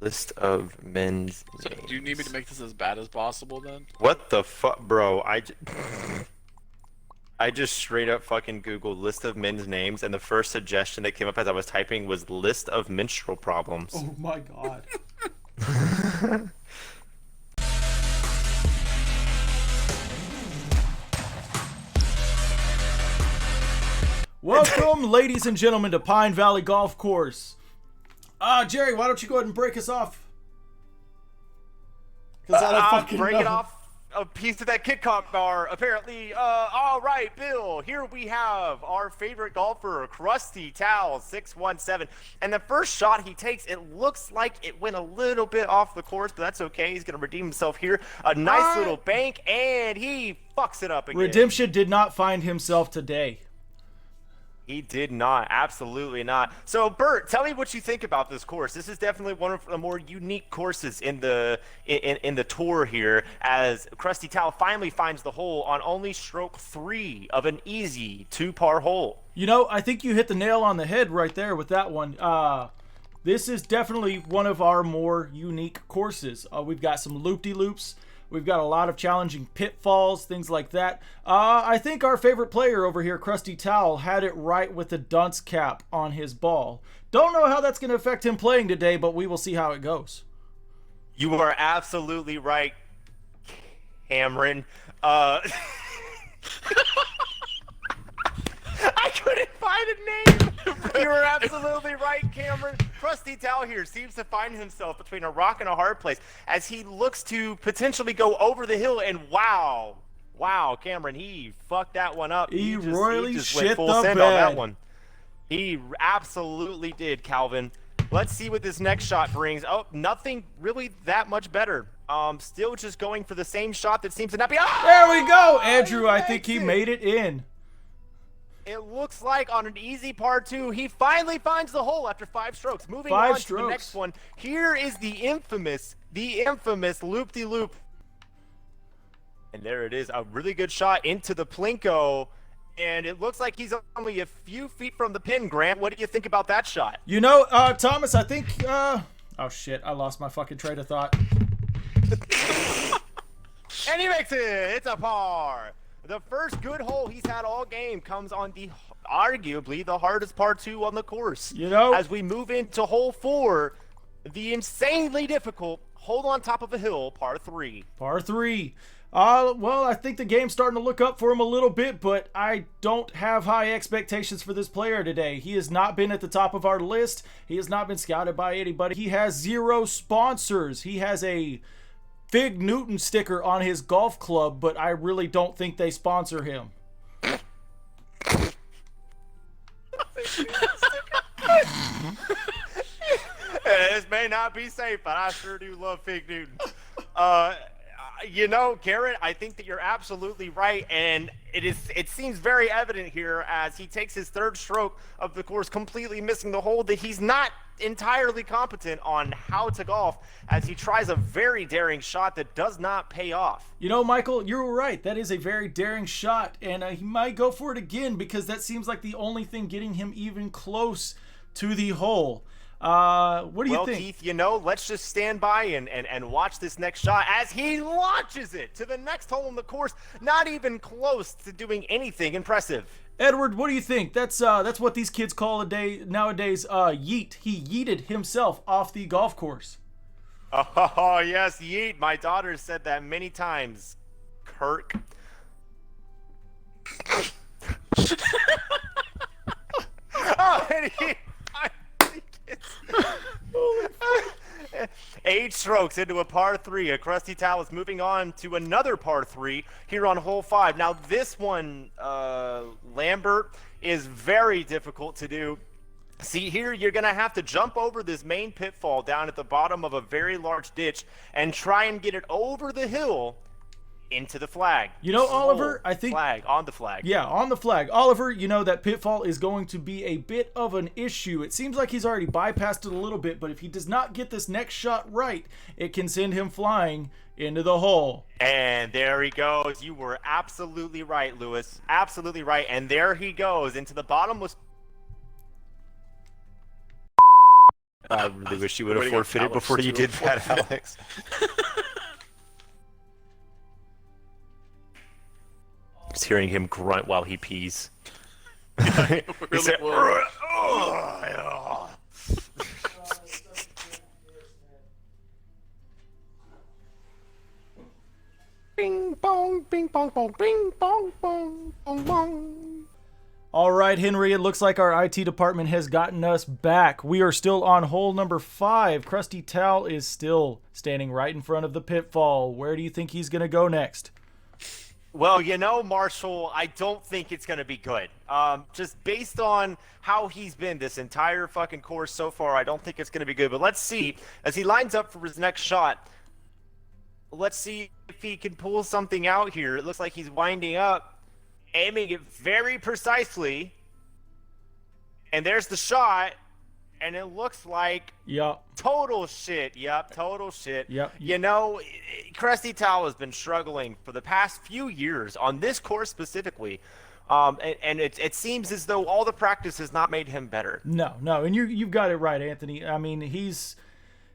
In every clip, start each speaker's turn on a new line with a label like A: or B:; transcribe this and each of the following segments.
A: List of men's
B: So,
A: names.
B: do you need me to make this as bad as possible then?
A: What the fuck, bro? I just straight up fucking Googled list of men's names, and the first suggestion that came up as I was typing was list of menstrual problems.
C: Oh my god. Welcome, ladies and gentlemen, to Pine Valley Golf Course. Jerry, why don't you go ahead and break us off? Because I don't fucking
A: breaking
C: know.
A: off a piece of that kickback bar, apparently. All right, Bill, here we have our favorite golfer, Krusty Towel 617. And the first shot he takes, it looks like it went a little bit off the course, but that's okay. He's going to redeem himself here. A nice little bank, and he fucks it up again.
C: Redemption did not find himself today.
A: He did not. Absolutely not. So, Bert, tell me what you think about this course. This is definitely one of the more unique courses in the tour here, as Krusty Towel finally finds the hole on only stroke 3 of an easy 2-par hole.
C: You know, I think you hit the nail on the head right there with that one. This is definitely one of our more unique courses. We've got some loop-de-loops. We've got a lot of challenging pitfalls, things like that. I think our favorite player over here, Krusty Towel, had it right with the dunce cap on his ball. Don't know how that's going to affect him playing today, but we will see how it goes.
A: You are absolutely right, Cameron. I couldn't find a name. You were absolutely right, Cameron. Krusty Towel here seems to find himself between a rock and a hard place as he looks to potentially go over the hill, and wow, Cameron, he fucked that one up.
C: He
A: just
C: royally
A: went
C: shit
A: full
C: the
A: send on that
C: bed.
A: one. He absolutely did, Calvin. Let's see what this next shot brings. Oh, nothing really that much better. Still just going for the same shot that seems to not be. Oh,
C: There we go, Andrew. I think he made it in.
A: It looks like on an easy par 2, he finally finds the hole after 5 strokes. Moving on to the next one. Here is the infamous loop-de-loop. And there it is, a really good shot into the Plinko. And it looks like he's only a few feet from the pin, Grant. What do you think about that shot?
C: You know, Thomas, I think, oh shit, I lost my fucking train of thought.
A: And he makes it. It's a par. The first good hole he's had all game comes on arguably the hardest par 2 on the course.
C: You know,
A: as we move into hole 4, the insanely difficult hole on top of a hill, par 3.
C: Par 3. Well, I think the game's starting to look up for him a little bit, but I don't have high expectations for this player today. He has not been at the top of our list. He has not been scouted by anybody. He has 0 sponsors. He has a Fig Newton sticker on his golf club, but I really don't think they sponsor him.
A: This may not be safe, but I sure do love Fig Newton. You know, Garrett, I think that you're absolutely right, and it seems very evident here as he takes his 3rd stroke of the course, completely missing the hole, that he's not entirely competent on how to golf as he tries a very daring shot that does not pay off.
C: You know, Michael, you're right. That is a very daring shot, and he might go for it again because that seems like the only thing getting him even close to the hole. What do you think?
A: Well, Keith, you know, let's just stand by and watch this next shot as he launches it to the next hole in the course, not even close to doing anything impressive.
C: Edward, what do you think? That's what these kids call nowadays yeet. He yeeted himself off the golf course.
A: Oh, yes, yeet. My daughter said that many times, Kirk. Oh, and Eight strokes into a par 3. A Krusty Towel is moving on to another par 3 here on hole 5. Now this one, Lambert, is very difficult to do. See, here you're going to have to jump over this main pitfall down at the bottom of a very large ditch and try and get it over the hill into the flag.
C: You know, Oliver, I think...
A: On the flag.
C: Yeah, on the flag. Oliver, you know, that pitfall is going to be a bit of an issue. It seems like he's already bypassed it a little bit, but if he does not get this next shot right, it can send him flying into the hole.
A: And there he goes. You were absolutely right, Lewis. Absolutely right. And there he goes into the bottomless... I really wish you would have
B: Waiting on
A: forfeited
B: Alex
A: before you
B: to
A: did that,
B: forfeit.
A: Alex. Just hearing him grunt while he pees. He
B: Really
A: said,
B: was.
A: "Ugh." Bing bong, bing bong bong, bing bong bong bong bong.
C: All right, Henry, it looks like our IT department has gotten us back. We are still on hole number 5. Krusty Tal is still standing right in front of the pitfall. Where do you think he's going to go next?
A: Well, you know, Marshall, I don't think it's going to be good. Just based on how he's been this entire fucking course so far, I don't think it's going to be good. But let's see. As he lines up for his next shot, let's see if he can pull something out here. It looks like he's winding up, aiming it very precisely. And there's the shot. And it looks like
C: Yup.
A: total shit. Yep, total shit.
C: Yep.
A: You know, Krusty Tal has been struggling for the past few years on this course specifically. And it seems as though all the practice has not made him better.
C: No, and you've got it right, Anthony. I mean, he's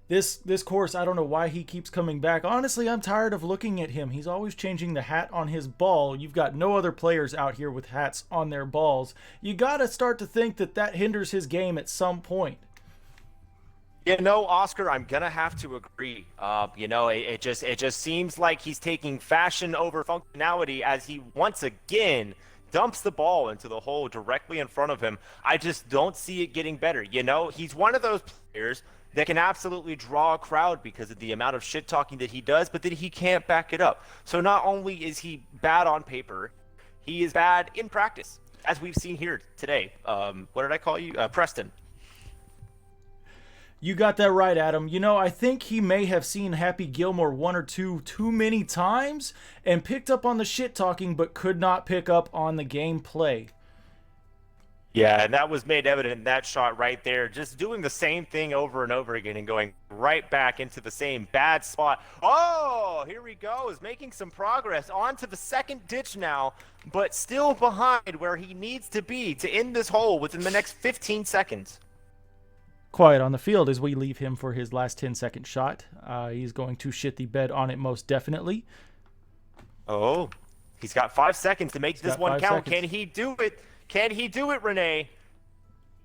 C: this course, I don't know why he keeps coming back. Honestly, I'm tired of looking at him. He's always changing the hat on his ball. You've got no other players out here with hats on their balls. You got to start to think that hinders his game at some point.
A: You know, Oscar, I'm gonna have to agree. You know, it just seems like he's taking fashion over functionality as he once again dumps the ball into the hole directly in front of him. I just don't see it getting better. You know, he's one of those players that can absolutely draw a crowd because of the amount of shit talking that he does, but that he can't back it up. So not only is he bad on paper, he is bad in practice, as we've seen here today. What did I call you? Preston.
C: You got that right, Adam. You know, I think he may have seen Happy Gilmore one or two too many times and picked up on the shit talking, but could not pick up on the gameplay.
A: Yeah, and that was made evident in that shot right there. Just doing the same thing over and over again and going right back into the same bad spot. Oh, here we go. Is making some progress onto the second ditch now, but still behind where he needs to be to end this hole within the next 15 seconds.
C: Quiet on the field as we leave him for his last 10-second shot. He's going to shit the bed on it most definitely.
A: Oh, he's got 5 seconds to make this one
C: 5
A: count.
C: seconds.
A: Can he do it? Can he do it, Renee?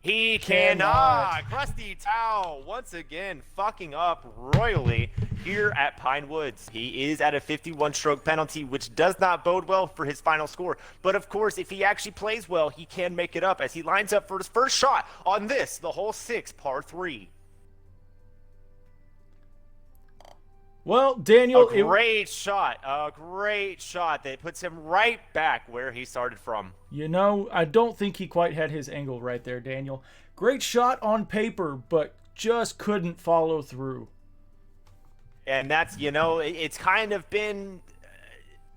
A: He
C: Cannot.
A: cannot. Krusty Tal once again fucking up royally here at Pine Woods. He is at a 51-stroke penalty, which does not bode well for his final score. But of course, if he actually plays well, he can make it up as he lines up for his first shot on this, the hole 6, par 3.
C: Well, Daniel,
A: A great shot that puts him right back where he started from.
C: you know, I don't think he quite had his angle right there, Daniel. Great shot on paper, but just couldn't follow through.
A: And that's, you know, it's kind of been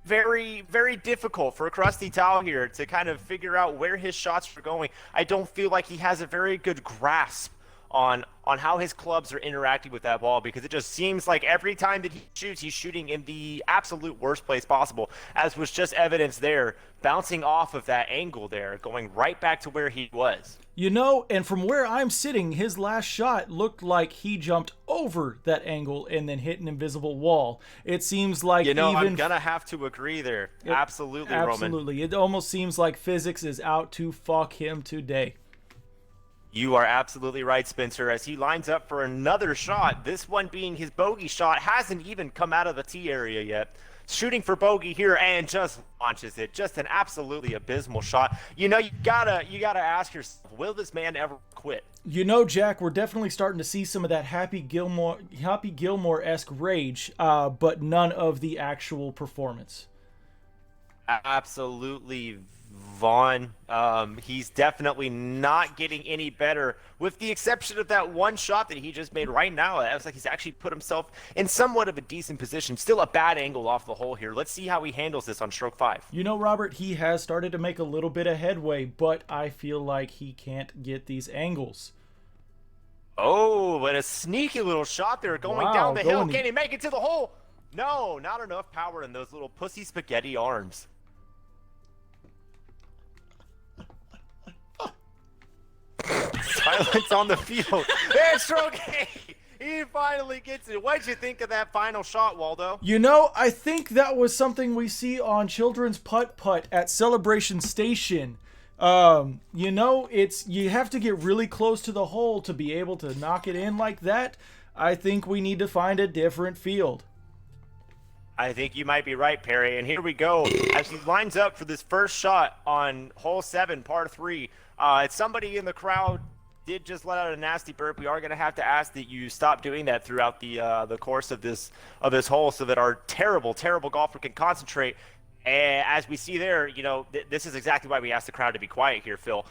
A: very, very difficult for Krusty Tal here to kind of figure out where his shots are going. I don't feel like he has a very good grasp on how his clubs are interacting with that ball, because it just seems like every time that he shoots, he's shooting in the absolute worst place possible, as was just evidenced there, bouncing off of that angle there, going right back to where he was.
C: You know, and from where I'm sitting, his last shot looked like he jumped over that angle and then hit an invisible wall. It seems like
A: You know,
C: even
A: I'm gonna have to agree there. Absolutely, Roman.
C: absolutely. It almost seems like physics is out to fuck him today.
A: You are absolutely right, Spencer, as he lines up for another shot. This one being his bogey shot, hasn't even come out of the tee area yet. Shooting for bogey here and just launches it. Just an absolutely abysmal shot. You know, you gotta ask yourself, will this man ever quit?
C: You know, Jack, we're definitely starting to see some of that Happy Gilmore-esque rage, but none of the actual performance.
A: Absolutely, Vaughn. He's definitely not getting any better, with the exception of that one shot that he just made right now. It was like he's actually put himself in somewhat of a decent position. Still a bad angle off the hole here. Let's see how he handles this on stroke 5.
C: You know, Robert, he has started to make a little bit of headway, but I feel like he can't get these angles.
A: Oh, but a sneaky little shot there going
C: Wow,
A: down the hill.
C: going the-
A: Can he make it to the hole? No, not enough power in those little pussy spaghetti arms. Violence on the field. And stroke A. He finally gets it. What'd you think of that final shot, Waldo?
C: You know, I think that was something we see on Children's Putt-Putt at Celebration Station. You know, you have to get really close to the hole to be able to knock it in like that. I think we need to find a different field.
A: I think you might be right, Perry. And here we go. As he lines up for this first shot on hole 7, par 3. It's somebody in the crowd did just let out a nasty burp. We are going to have to ask that you stop doing that throughout the course of this hole, so that our terrible golfer can concentrate. And as we see there, you know, this is exactly why we asked the crowd to be quiet here, Phil,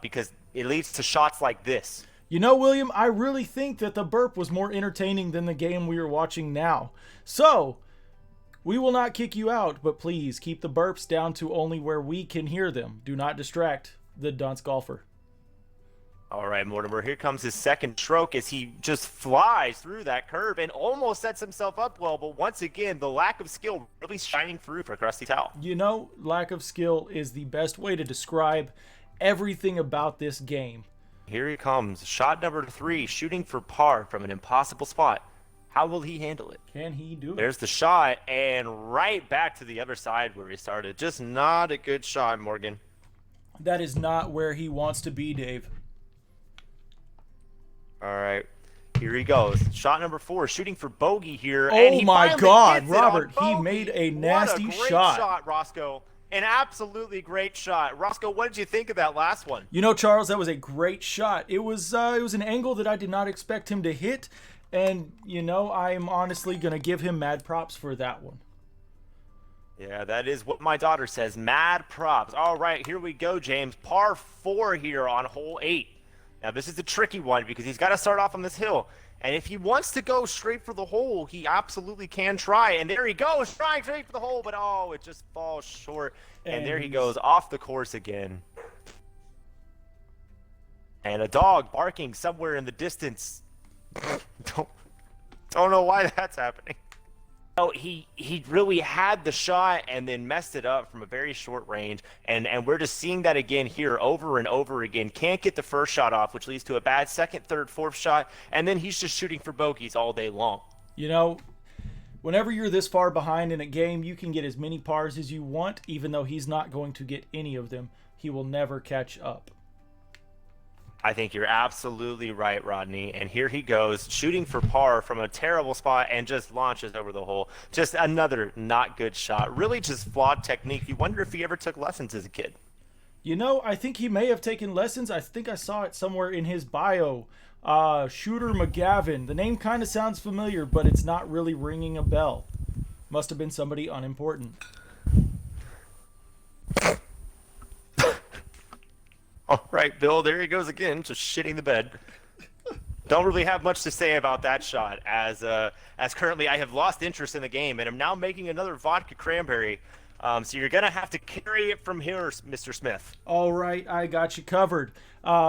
A: because it leads to shots like this.
C: You know, William, I really think that the burp was more entertaining than the game we are watching now. So, we will not kick you out, but please keep the burps down to only where we can hear them. Do not distract the dunce golfer.
A: All right, Mortimer, here comes his second stroke as he just flies through that curve and almost sets himself up well. But once again, the lack of skill really shining through for Krusty Towel.
C: You know, lack of skill is the best way to describe everything about this game.
A: Here he comes. Shot number 3, shooting for par from an impossible spot. How will he handle it?
C: Can he do it?
A: There's the shot, and right back to the other side where he started. Just not a good shot, Morgan.
C: That is not where he wants to be, Dave.
A: All right, here he goes. Shot number 4, shooting for bogey here.
C: Oh
A: and he
C: my
A: finally
C: God,
A: gets it on
C: Robert, he
A: bogey.
C: made a nasty
A: What a great
C: shot.
A: Roscoe. An absolutely great shot. Roscoe, what did you think of that last one?
C: You know, Charles, that was a great shot. It was an angle that I did not expect him to hit, and you know, I'm honestly gonna give him mad props for that one.
A: Yeah, that is what my daughter says. Mad props. All right, here we go, James. Par 4 here on hole 8. Now, this is a tricky one because he's got to start off on this hill. And if he wants to go straight for the hole, he absolutely can try. And there he goes, trying straight for the hole, but oh, it just falls short. And there he goes, off the course again. And a dog barking somewhere in the distance. Don't know why that's happening. Oh, he really had the shot and then messed it up from a very short range, and we're just seeing that again here over and over again. Can't get the first shot off, which leads to a bad second, third, fourth shot, and then he's just shooting for bogeys all day long.
C: You know, whenever you're this far behind in a game, you can get as many pars as you want, even though he's not going to get any of them. He will never catch up.
A: I think you're absolutely right, Rodney. And here he goes, shooting for par from a terrible spot and just launches over the hole. Just another not good shot. Really just flawed technique. You wonder if he ever took lessons as a kid.
C: You know, I think he may have taken lessons. I think I saw it somewhere in his bio. Shooter McGavin. The name kind of sounds familiar, but it's not really ringing a bell. Must have been somebody unimportant.
A: All right, Bill, there he goes again, just shitting the bed. Don't really have much to say about that shot, as currently I have lost interest in the game, and I'm now making another vodka cranberry. So you're going to have to carry it from here, Mr. Smith.
C: All right, I got you covered.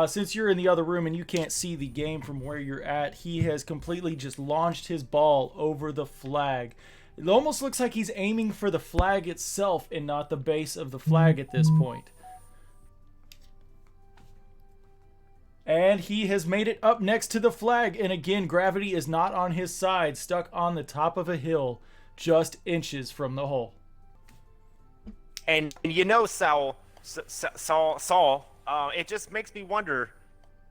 C: Since you're in the other room and you can't see the game from where you're at, he has completely just launched his ball over the flag. It almost looks like he's aiming for the flag itself and not the base of the flag at this point. And he has made it up next to the flag. And again, gravity is not on his side, stuck on the top of a hill, just inches from the hole.
A: And you know, Saul, it just makes me wonder,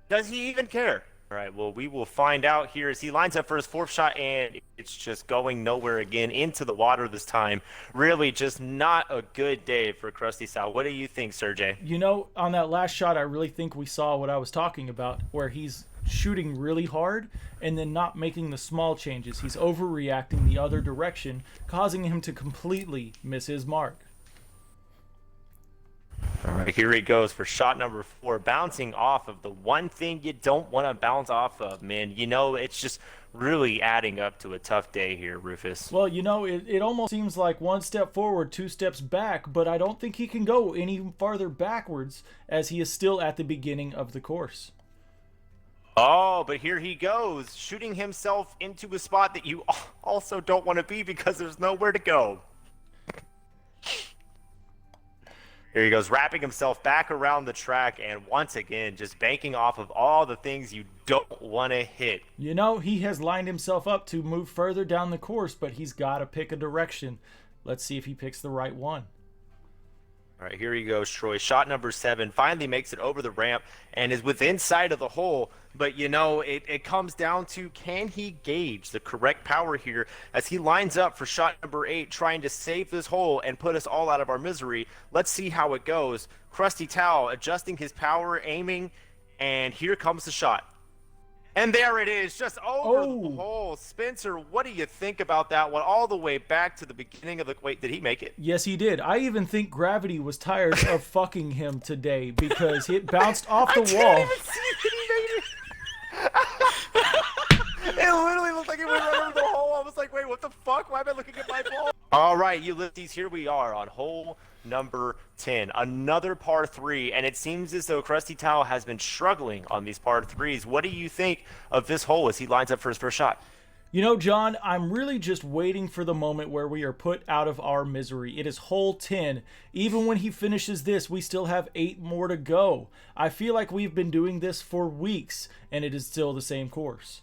A: does he even care? All right, well, we will find out here as he lines up for his fourth shot, and it's just going nowhere again, into the water this time. Really just not a good day for Krusty Sal. What do you think, Sergey?
C: You know, on that last shot, I really think we saw what I was talking about, where he's shooting really hard and then not making the small changes. He's overreacting the other direction, causing him to completely miss his mark.
A: All right, here he goes for shot number 4, bouncing off of the one thing you don't want to bounce off of, man. You know, it's just really adding up to a tough day here, Rufus.
C: Well, you know, it almost seems like one step forward, 2 steps back, but I don't think he can go any farther backwards as he is still at the beginning of the course.
A: Oh, but here he goes, shooting himself into a spot that you also don't want to be because there's nowhere to go. Here he goes, wrapping himself back around the track, and once again, just banking off of all the things you don't want to hit.
C: You know, he has lined himself up to move further down the course, but he's got to pick a direction. Let's see if he picks the right one.
A: All right, here he goes, Troy. Shot number 7 finally makes it over the ramp and is within sight of the hole. But, you know, it comes down to, can he gauge the correct power here as he lines up for shot number 8, trying to save this hole and put us all out of our misery. Let's see how it goes. Krusty Towel adjusting his power, aiming, and here comes the shot. And there it is, just over the hole. Spencer, what do you think about that one? All the way back to the beginning of the... Wait, did he make it?
C: Yes, he did. I even think gravity was tired of fucking him today because it bounced off the wall.
A: I didn't even see it. He made it. It literally looked like it went right over the hole. I was like, wait, what the fuck? Why am I looking at my ball? All right, Ulysses, here we are on hole number 10, another par 3, and it seems as though Krusty Towel has been struggling on these par 3s. What do you think of this hole as he lines up for his first shot?
C: You know, John, I'm really just waiting for the moment where we are put out of our misery. It is hole 10. Even when he finishes this, we still have 8 more to go. I feel like we've been doing this for weeks, and it is still the same course.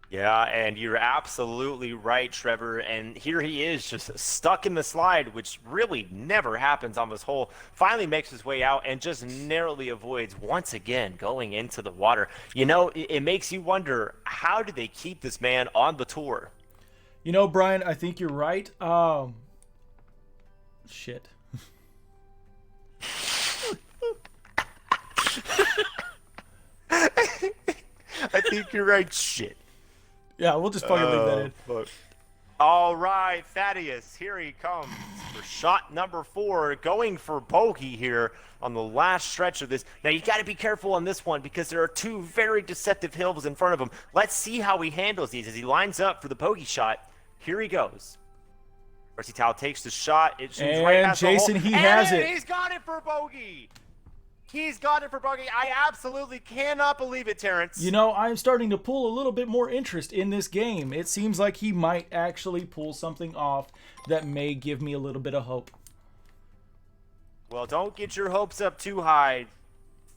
A: Yeah, and you're absolutely right, Trevor. And here he is, just stuck in the slide, which really never happens on this hole. Finally makes his way out and just narrowly avoids, once again, going into the water. You know, it makes you wonder, how do they keep this man on the tour?
C: You know, Brian, I think you're right. Shit.
A: I think you're right, shit.
C: Yeah, we'll just fucking leave that in.
A: Fuck. All right, Thaddeus, here he comes for shot number 4, going for bogey here on the last stretch of this. Now, you got to be careful on this one because there are 2 very deceptive hills in front of him. Let's see how he handles these as he lines up for the bogey shot. Here he goes. Krusty Towel takes the shot. It shoots right past
C: Jason,
A: the hole.
C: he has it.
A: He's got it for bogey. He's got it for bogey. I absolutely cannot believe it, Terrence.
C: You know, I'm starting to pull a little bit more interest in this game. It seems like he might actually pull something off that may give me a little bit of hope.
A: Well, don't get your hopes up too high,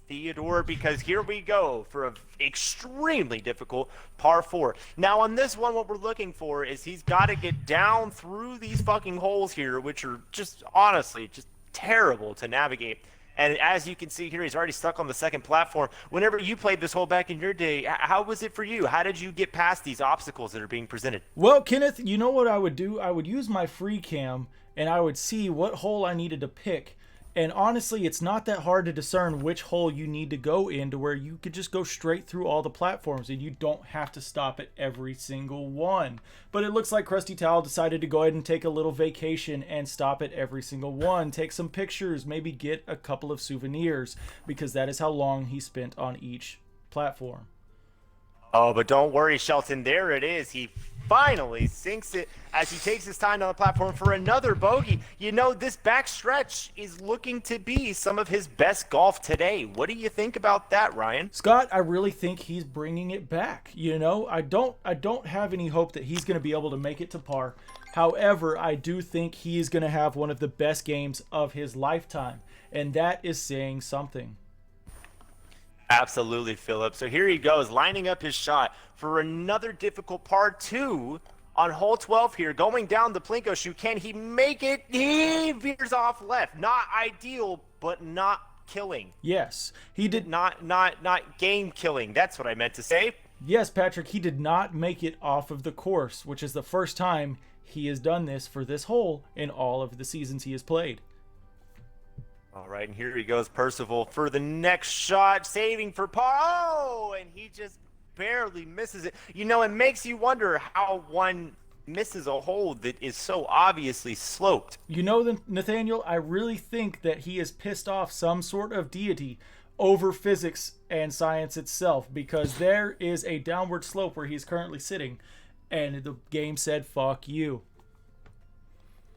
A: Theodore, because here we go for an extremely difficult par 4. Now, on this one, what we're looking for is he's got to get down through these fucking holes here, which are just, honestly, just terrible to navigate. And as you can see here, he's already stuck on the second platform. Whenever you played this hole back in your day, how was it for you? How did you get past these obstacles that are being presented?
C: Well, Kenneth, you know what I would do? I would use my free cam, and I would see what hole I needed to pick. And honestly, it's not that hard to discern which hole you need to go in to where you could just go straight through all the platforms and you don't have to stop at every single one. But it looks like Krusty Towel decided to go ahead and take a little vacation and stop at every single one, take some pictures, maybe get a couple of souvenirs, because that is how long he spent on each platform.
A: Oh, but don't worry, Shelton. There it is. He finally sinks it as he takes his time on the platform for another bogey. You know, this back stretch is looking to be some of his best golf today. What do you think about that, Ryan?
C: Scott, I really think he's bringing it back. You know, I don't have any hope that he's going to be able to make it to par. However, I do think he is going to have one of the best games of his lifetime, and that is saying something.
A: Absolutely, Philip. So here he goes, lining up his shot for another difficult par 2 on hole 12 here, going down the Plinko shoe. Can he make it? He veers off left. Not ideal, but not killing.
C: Yes, he did
A: not game killing. That's what I meant to say.
C: Yes, Patrick, he did not make it off of the course, which is the first time he has done this for this hole in all of the seasons he has played.
A: All right, and here he goes, Percival, for the next shot, saving for par. Oh, and he just barely misses it. You know, it makes you wonder how one misses a hole that is so obviously sloped.
C: You know, Nathaniel, I really think that he has pissed off some sort of deity over physics and science itself, because there is a downward slope where he's currently sitting, and the game said, fuck you.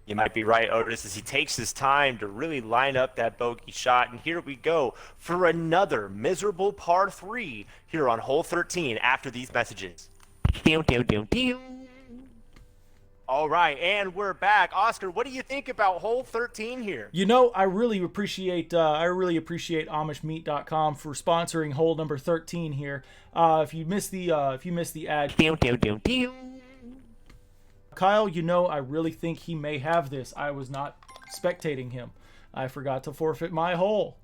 A: You might be right, Otis, as he takes his time to really line up that bogey shot. And here we go for another miserable par 3 here on hole 13 after these messages. All right, and we're back. Oscar, what do you think about hole 13 here?
C: You know, I really appreciate AmishMeat.com for sponsoring hole number 13 here. If you missed the ad, Kyle, you know, I really think he may have this. I was not spectating him. I forgot to forfeit my hole.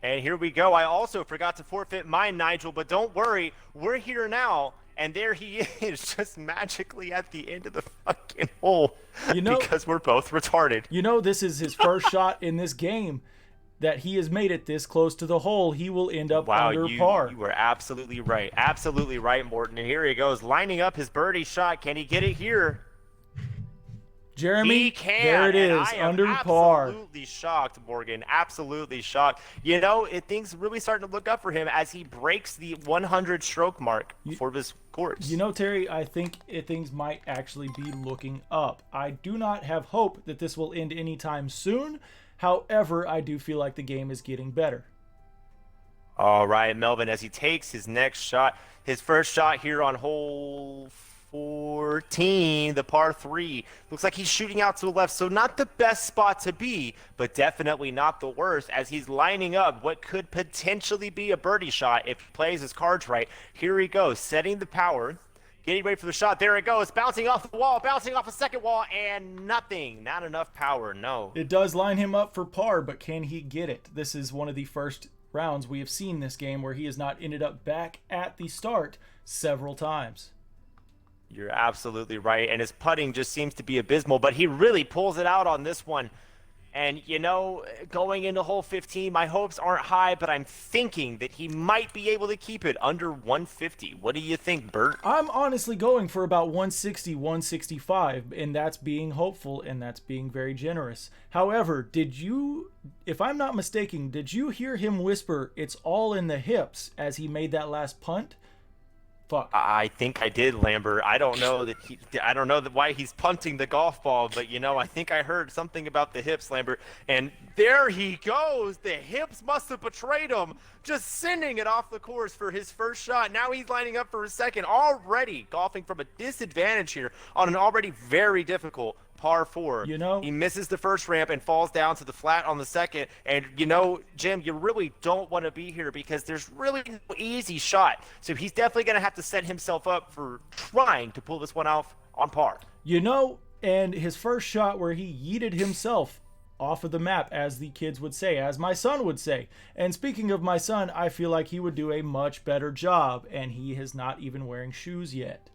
A: And here we go. I also forgot to forfeit mine, Nigel, but don't worry, we're here now. And there he is, just magically at the end of the fucking hole.
C: You know,
A: because we're both retarded.
C: You know, this is his first shot in this game that he has made it this close to the hole. He will end up under par.
A: You were absolutely right. Absolutely right, Morton. And here he goes, lining up his birdie shot. Can he get it here?
C: Jeremy,
A: he can.
C: there it is, under par.
A: Absolutely shocked, Morgan. Absolutely shocked. You know, things really starting to look up for him as he breaks the 100 stroke mark for this course.
C: You know, Terry, I think things might actually be looking up. I do not have hope that this will end anytime soon. However, I do feel like the game is getting better.
A: All right, Melvin, as he takes his next shot, his first shot here on hole 14, the par 3. Looks like he's shooting out to the left, so not the best spot to be, but definitely not the worst as he's lining up what could potentially be a birdie shot if he plays his cards right. Here he goes, setting the power, getting ready for the shot. There it goes, bouncing off the wall, bouncing off a second wall, and nothing. Not enough power, no.
C: It does line him up for par, but can he get it? This is one of the first rounds we have seen this game where he has not ended up back at the start several times.
A: You're absolutely right, and his putting just seems to be abysmal, but he really pulls it out on this one. And, you know, going into hole 15, my hopes aren't high, but I'm thinking that he might be able to keep it under 150. What do you think, Bert?
C: I'm honestly going for about 160, 165, and that's being hopeful, and that's being very generous. However, if I'm not mistaken, did you hear him whisper, "It's all in the hips," as he made that last punt? Fuck.
A: I think I did, Lambert. I don't know why he's punting the golf ball, but you know, I think I heard something about the hips, Lambert. And there he goes. The hips must have betrayed him, just sending it off the course for his first shot. Now he's lining up for his second, already golfing from a disadvantage here on an already very difficult par 4.
C: You know,
A: he misses the first ramp and falls down to the flat on the second. And you know, Jim, you really don't want to be here because there's really no easy shot. So he's definitely going to have to set himself up for trying to pull this one off on par.
C: You know, and his first shot where he yeeted himself off of the map, as the kids would say, as my son would say. And speaking of my son, I feel like he would do a much better job, and he is not even wearing shoes yet.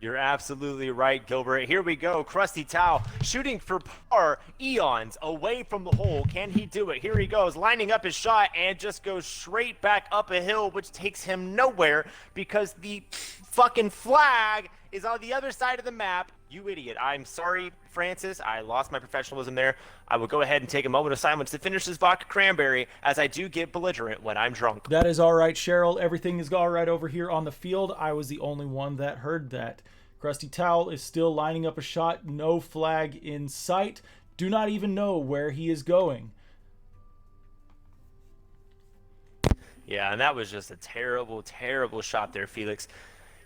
A: You're absolutely right, Gilbert. Here we go. Krusty Towel shooting for par, eons away from the hole. Can he do it? Here he goes, lining up his shot and just goes straight back up a hill, which takes him nowhere because the fucking flag is on the other side of the map. You idiot. I'm sorry, Francis. I lost my professionalism there. I will go ahead and take a moment of silence to finish this vodka cranberry, as I do get belligerent when I'm drunk.
C: That is all right, Cheryl. Everything is all right over here on the field. I was the only one that heard that. Krusty Towel is still lining up a shot. No flag in sight. Do not even know where he is going.
A: Yeah, and that was just a terrible, terrible shot there, Felix.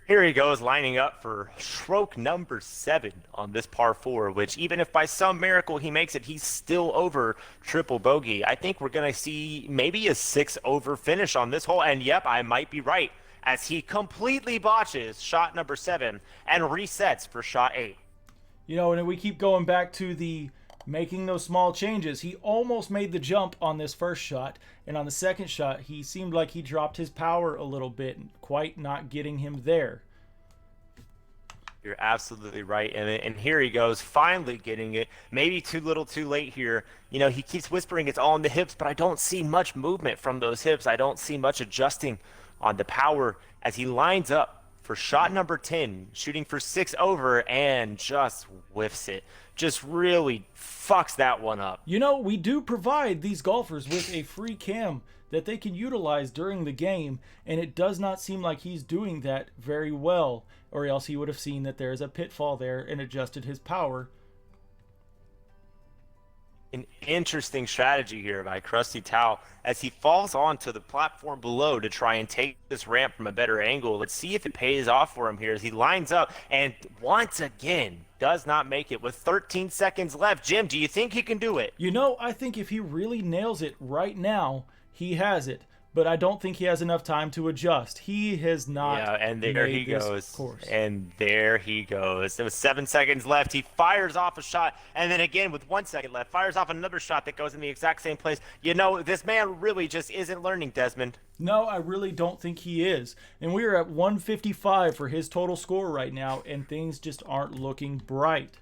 A: Here he goes, lining up for stroke number 7 on this par 4, which even if by some miracle he makes it, he's still over triple bogey. I think we're going to see maybe a 6-over finish on this hole, and yep, I might be right, as he completely botches shot number 7 and resets for shot 8.
C: You know, and we keep going back to the making those small changes. He almost made the jump on this first shot, and on the second shot, he seemed like he dropped his power a little bit, quite not getting him there.
A: You're absolutely right, and here he goes, finally getting it. Maybe too little too late here. You know, he keeps whispering it's all in the hips, but I don't see much movement from those hips. I don't see much adjusting on the power as he lines up for shot number 10, shooting for 6 over, and just whiffs it. Just really fucks that one up.
C: You know, we do provide these golfers with a free cam that they can utilize during the game, and it does not seem like he's doing that very well, or else he would have seen that there's a pitfall there and adjusted his power.
A: An interesting strategy here by Krusty Tao as he falls onto the platform below to try and take this ramp from a better angle. Let's see if it pays off for him here as he lines up and once again does not make it with 13 seconds left. Jim, do you think he can do it?
C: You know, I think if he really nails it right now, he has it. But I don't think he has enough time to adjust. He has not.
A: Yeah, and there he
C: made this
A: goes.
C: course.
A: And there he goes. There was 7 seconds left. He fires off a shot, and then again with 1 second left, fires off another shot that goes in the exact same place. You know, this man really just isn't learning, Desmond.
C: No, I really don't think he is. And we are at 155 for his total score right now, and things just aren't looking bright.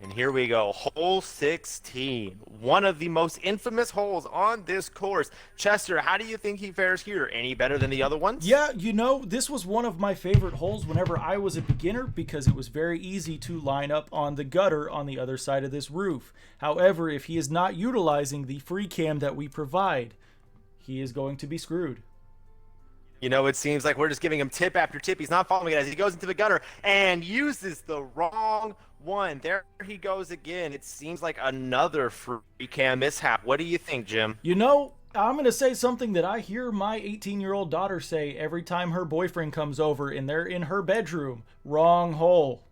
A: And here we go, hole 16, one of the most infamous holes on this course. Chester, how do you think he fares here? Any better than the other ones?
C: Yeah, you know, this was one of my favorite holes whenever I was a beginner because it was very easy to line up on the gutter on the other side of this roof. However, if he is not utilizing the free cam that we provide, he is going to be screwed.
A: You know, it seems like we're just giving him tip after tip. He's not following it as he goes into the gutter and uses the wrong one. There he goes again. It seems like another free cam mishap. What do you think, Jim?
C: You know, I'm going to say something that I hear my 18-year-old daughter say every time her boyfriend comes over and they're in her bedroom. Wrong hole.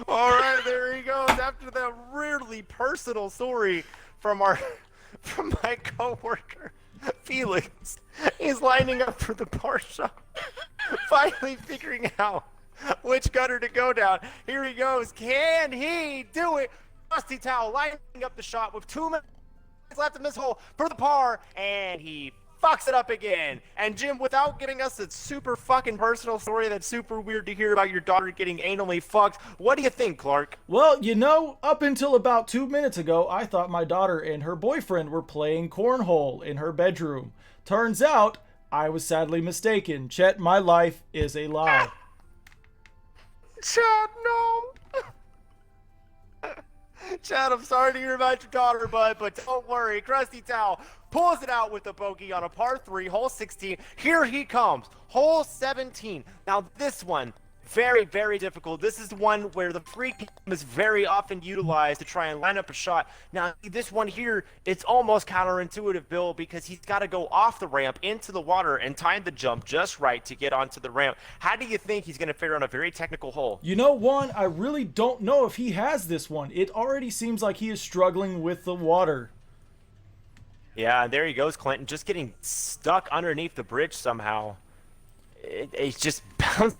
A: All right, there he goes. After that really personal story from my coworker, Felix, he's lining up for the par shot, finally figuring out which gutter to go down. Here he goes. Can he do it? Krusty Towel lining up the shot with 2 minutes left in this hole for the par, and he fucks it up again. And Jim, without giving us a super fucking personal story that's super weird to hear about your daughter getting anally fucked, what do you think, Clark?
C: Well, you know, up until about 2 minutes ago, I thought my daughter and her boyfriend were playing cornhole in her bedroom. Turns out, I was sadly mistaken. Chet, my life is a lie.
A: Chad, no. Chad, I'm sorry to hear about your daughter, bud, but don't worry. Krusty Towel pulls it out with a bogey on a par 3, hole 16. Here he comes, hole 17. Now this one, very, very difficult. This is one where the free cam is very often utilized to try and line up a shot. Now this one here, it's almost counterintuitive, Bill, because he's got to go off the ramp into the water and time the jump just right to get onto the ramp. How do you think he's going to fare on a very technical hole?
C: You know, Juan, I really don't know if he has this one. It already seems like he is struggling with the water.
A: Yeah, there he goes, Clinton, just getting stuck underneath the bridge somehow. It's just bouncing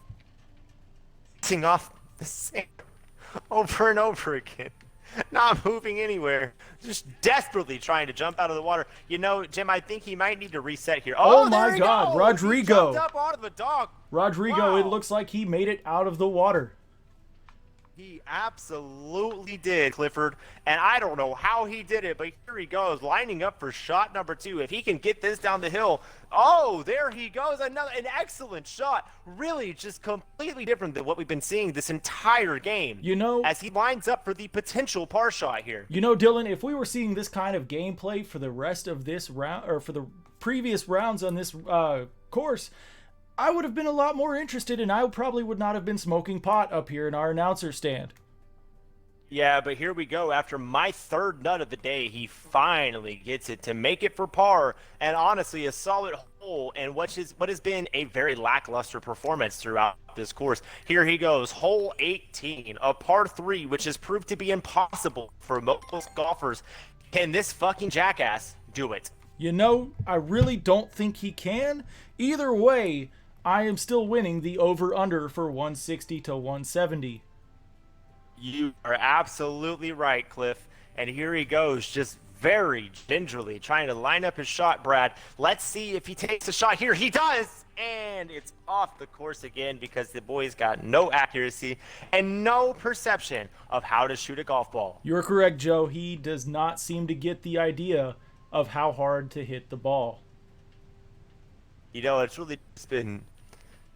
A: off the sand over and over again. Not moving anywhere. Just desperately trying to jump out of the water. You know, Jim, I think he might need to reset here.
C: Oh
A: there
C: my
A: he
C: God,
A: goes.
C: Rodrigo.
A: He jumped up out of the dock.
C: Rodrigo,
A: Wow.
C: It looks like he made it out of the water.
A: He absolutely did, Clifford. And I don't know how he did it, but here he goes, lining up for shot number 2. If he can get this down the hill. Oh, there he goes. An excellent shot. Really just completely different than what we've been seeing this entire game.
C: You know,
A: as he lines up for the potential par shot here.
C: You know, Dylan, if we were seeing this kind of gameplay for the rest of this round, or for the previous rounds on this course, I would have been a lot more interested, and I probably would not have been smoking pot up here in our announcer stand.
A: Yeah, but here we go. After my third nut of the day, he finally gets it to make it for par, and honestly, a solid hole, and what has been a very lackluster performance throughout this course. Here he goes, hole 18, a par 3, which has proved to be impossible for most golfers. Can this fucking jackass do it?
C: You know, I really don't think he can. Either way, I am still winning the over-under for 160 to 170.
A: You are absolutely right, Cliff. And here he goes, just very gingerly trying to line up his shot, Brad. Let's see if he takes a shot here. He does! And it's off the course again because the boy's got no accuracy and no perception of how to shoot a golf ball.
C: You're correct, Joe. He does not seem to get the idea of how hard to hit the ball.
A: You know, it's really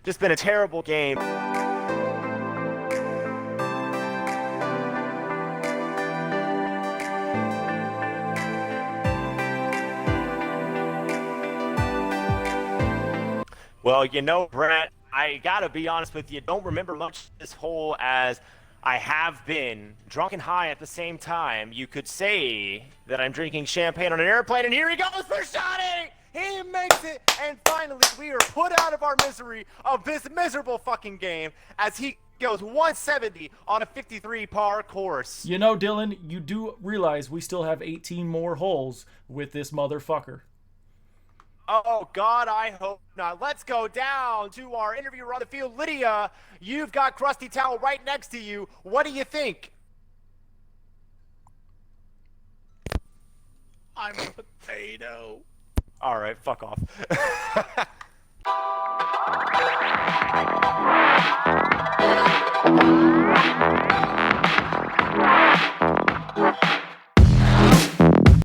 A: just been a terrible game. Well, you know, Brett, I gotta be honest with you, don't remember much of this hole as I have been drunk and high at the same time. You could say that I'm drinking champagne on an airplane, and here he goes for shotting! He makes it, and finally we are put out of our misery of this miserable fucking game as he goes 170 on a 53 par course.
C: You know, Dylan, you do realize we still have 18 more holes with this motherfucker.
A: Oh, God, I hope not. Let's go down to our interviewer on the field. Lydia, you've got Krusty Towel right next to you. What do you think?
B: I'm a potato.
A: All right, fuck off.